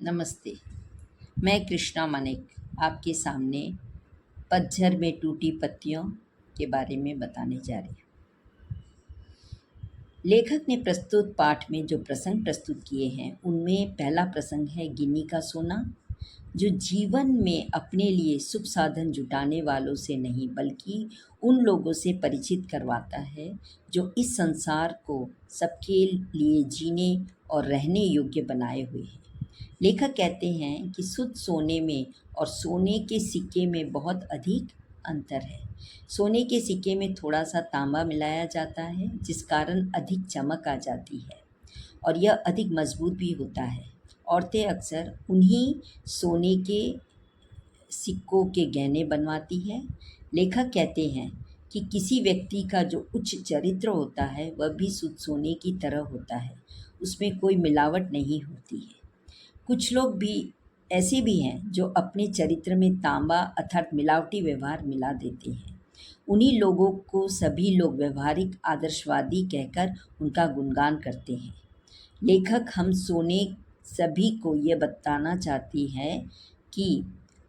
नमस्ते। मैं कृष्णा मानिक आपके सामने पतझड़ में टूटी पत्तियों के बारे में बताने जा रही हूँ। लेखक ने प्रस्तुत पाठ में जो प्रसंग प्रस्तुत किए हैं उनमें पहला प्रसंग है गिन्नी का सोना, जो जीवन में अपने लिए शुभ साधन जुटाने वालों से नहीं बल्कि उन लोगों से परिचित करवाता है जो इस संसार को सबके लिए जीने और रहने योग्य बनाए हुए हैं। लेखक कहते हैं कि शुद्ध सोने में और सोने के सिक्के में बहुत अधिक अंतर है। सोने के सिक्के में थोड़ा सा तांबा मिलाया जाता है जिस कारण अधिक चमक आ जाती है और यह अधिक मजबूत भी होता है। औरतें अक्सर उन्हीं सोने के सिक्कों के गहने बनवाती है। लेखक कहते हैं कि किसी व्यक्ति का जो उच्च चरित्र होता है वह भी शुद्ध सोने की तरह होता है, उसमें कोई मिलावट नहीं होती है। कुछ लोग भी ऐसे भी हैं जो अपने चरित्र में तांबा अर्थात मिलावटी व्यवहार मिला देते हैं। उन्हीं लोगों को सभी लोग व्यवहारिक आदर्शवादी कहकर उनका गुणगान करते हैं। लेखक हम सोने सभी को ये बताना चाहती है कि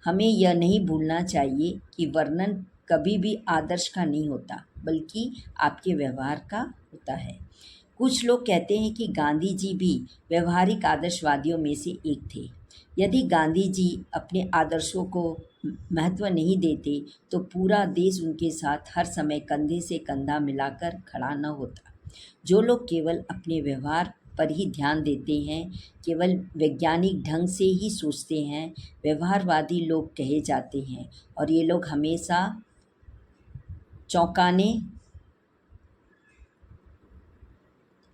हमें यह नहीं भूलना चाहिए कि वर्णन कभी भी आदर्श का नहीं होता बल्कि आपके व्यवहार का होता है। कुछ लोग कहते हैं कि गांधी जी भी व्यवहारिक आदर्शवादियों में से एक थे। यदि गांधी जी अपने आदर्शों को महत्व नहीं देते तो पूरा देश उनके साथ हर समय कंधे से कंधा मिलाकर खड़ा न होता। जो लोग केवल अपने व्यवहार पर ही ध्यान देते हैं, केवल वैज्ञानिक ढंग से ही सोचते हैं, व्यवहारवादी लोग कहे जाते हैं और ये लोग हमेशा चौंकाने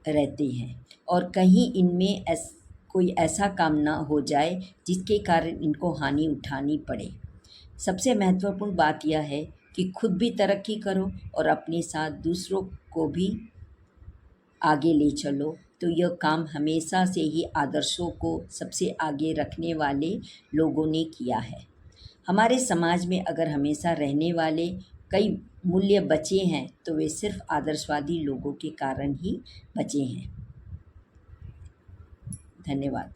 रहते हैं और कहीं इनमें कोई ऐसा काम ना हो जाए जिसके कारण इनको हानि उठानी पड़े। सबसे महत्वपूर्ण बात यह है कि खुद भी तरक्की करो और अपने साथ दूसरों को भी आगे ले चलो, तो यह काम हमेशा से ही आदर्शों को सबसे आगे रखने वाले लोगों ने किया है। हमारे समाज में अगर हमेशा रहने वाले कई मूल्य बचे हैं तो वे सिर्फ आदर्शवादी लोगों के कारण ही बचे हैं। धन्यवाद।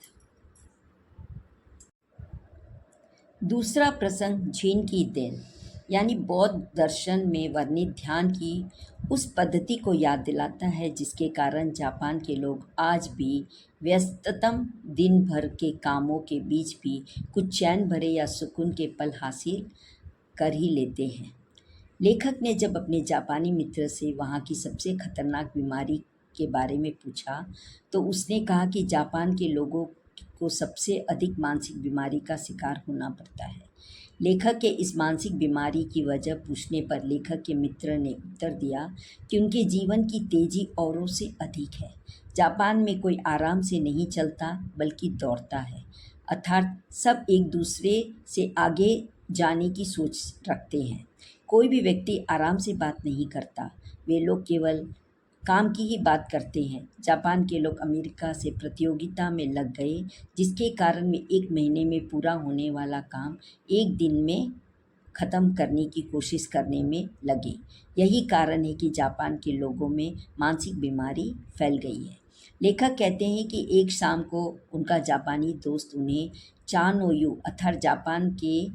दूसरा प्रसंग झेन की देन यानी बौद्ध दर्शन में वर्णित ध्यान की उस पद्धति को याद दिलाता है जिसके कारण जापान के लोग आज भी व्यस्ततम दिन भर के कामों के बीच भी कुछ चैन भरे या सुकून के पल हासिल कर ही लेते हैं। लेखक ने जब अपने जापानी मित्र से वहाँ की सबसे खतरनाक बीमारी के बारे में पूछा तो उसने कहा कि जापान के लोगों को सबसे अधिक मानसिक बीमारी का शिकार होना पड़ता है। लेखक के इस मानसिक बीमारी की वजह पूछने पर लेखक के मित्र ने उत्तर दिया कि उनके जीवन की तेजी औरों से अधिक है। जापान में कोई आराम से नहीं चलता बल्कि दौड़ता है, अर्थात सब एक दूसरे से आगे जाने की सोच रखते हैं। कोई भी व्यक्ति आराम से बात नहीं करता, वे लोग केवल काम की ही बात करते हैं। जापान के लोग अमेरिका से प्रतियोगिता में लग गए जिसके कारण वे 1 महीने में पूरा होने वाला काम 1 दिन में ख़त्म करने की कोशिश करने में लगे। यही कारण है कि जापान के लोगों में मानसिक बीमारी फैल गई है। लेखक कहते हैं कि एक शाम को उनका जापानी दोस्त उन्हें चानोयू अर्थात जापान के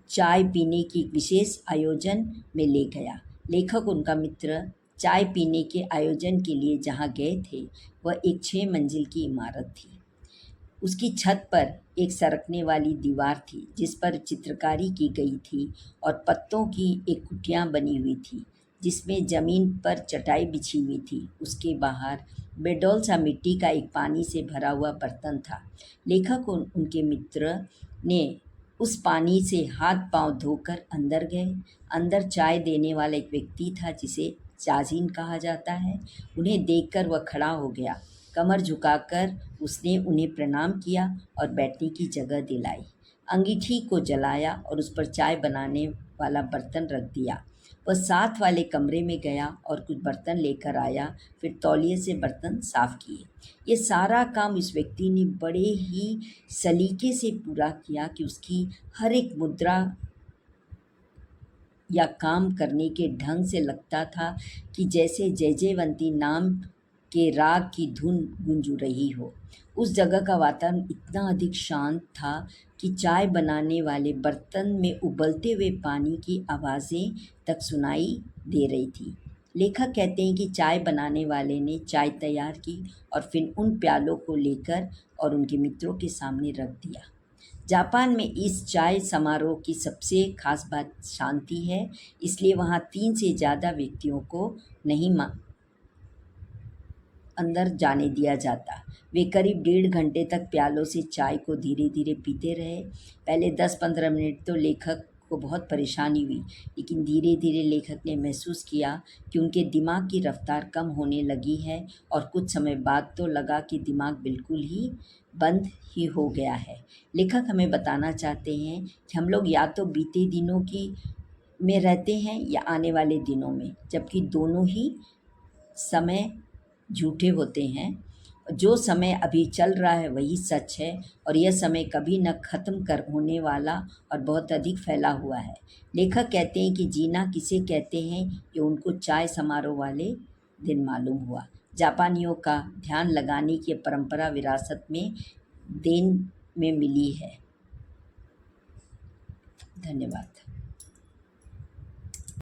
चाय पीने की विशेष आयोजन में ले गया। लेखक उनका मित्र चाय पीने के आयोजन के लिए जहाँ गए थे वह एक 6 मंजिल की इमारत थी। उसकी छत पर एक सरकने वाली दीवार थी जिस पर चित्रकारी की गई थी और पत्तों की एक कुटिया बनी हुई थी जिसमें ज़मीन पर चटाई बिछी हुई थी। उसके बाहर बेडौल सा मिट्टी का एक पानी से भरा हुआ बर्तन था। लेखक और उनके मित्र ने उस पानी से हाथ पांव धोकर अंदर गए। अंदर चाय देने वाला एक व्यक्ति था जिसे जाजिन कहा जाता है। उन्हें देखकर वह खड़ा हो गया। कमर झुकाकर उसने उन्हें प्रणाम किया और बैठने की जगह दिलाई। अंगीठी को जलाया और उस पर चाय बनाने वाला बर्तन रख दिया। वह साथ वाले कमरे में गया और कुछ बर्तन लेकर आया, फिर तौलिए से बर्तन साफ किए। ये सारा काम इस व्यक्ति ने बड़े ही सलीके से पूरा किया कि उसकी हर एक मुद्रा या काम करने के ढंग से लगता था कि जैसे जयजयवंती नाम के राग की धुन गूंज रही हो। उस जगह का वातावरण इतना अधिक शांत था कि चाय बनाने वाले बर्तन में उबलते हुए पानी की आवाज़ें तक सुनाई दे रही थी। लेखक कहते हैं कि चाय बनाने वाले ने चाय तैयार की और फिर उन प्यालों को लेकर और उनके मित्रों के सामने रख दिया। जापान में इस चाय समारोह की सबसे खास बात शांति है, इसलिए वहाँ 3 से ज़्यादा व्यक्तियों को नहीं अंदर जाने दिया जाता। वे करीब 1.5 घंटे तक प्यालों से चाय को धीरे-धीरे पीते रहे। पहले 10-15 मिनट तो लेखक को बहुत परेशानी हुई, लेकिन धीरे-धीरे लेखक ने महसूस किया कि उनके दिमाग की रफ्तार कम होने लगी है और कुछ समय बाद तो लगा कि दिमाग बिल्कुल ही बंद ही हो गया है। लेखक हमें बताना चाहते हैं कि हम लोग या तो बीते दिनों की में रहते हैं या आने वाले दिनों में, जबकि दोनों ही समय झूठे होते हैं। जो समय अभी चल रहा है वही सच है और यह समय कभी न ख़त्म कर होने वाला और बहुत अधिक फैला हुआ है। लेखक कहते हैं कि जीना किसे कहते हैं ये उनको चाय समारोह वाले दिन मालूम हुआ। जापानियों का ध्यान लगाने की परंपरा विरासत में देन में मिली है। धन्यवाद।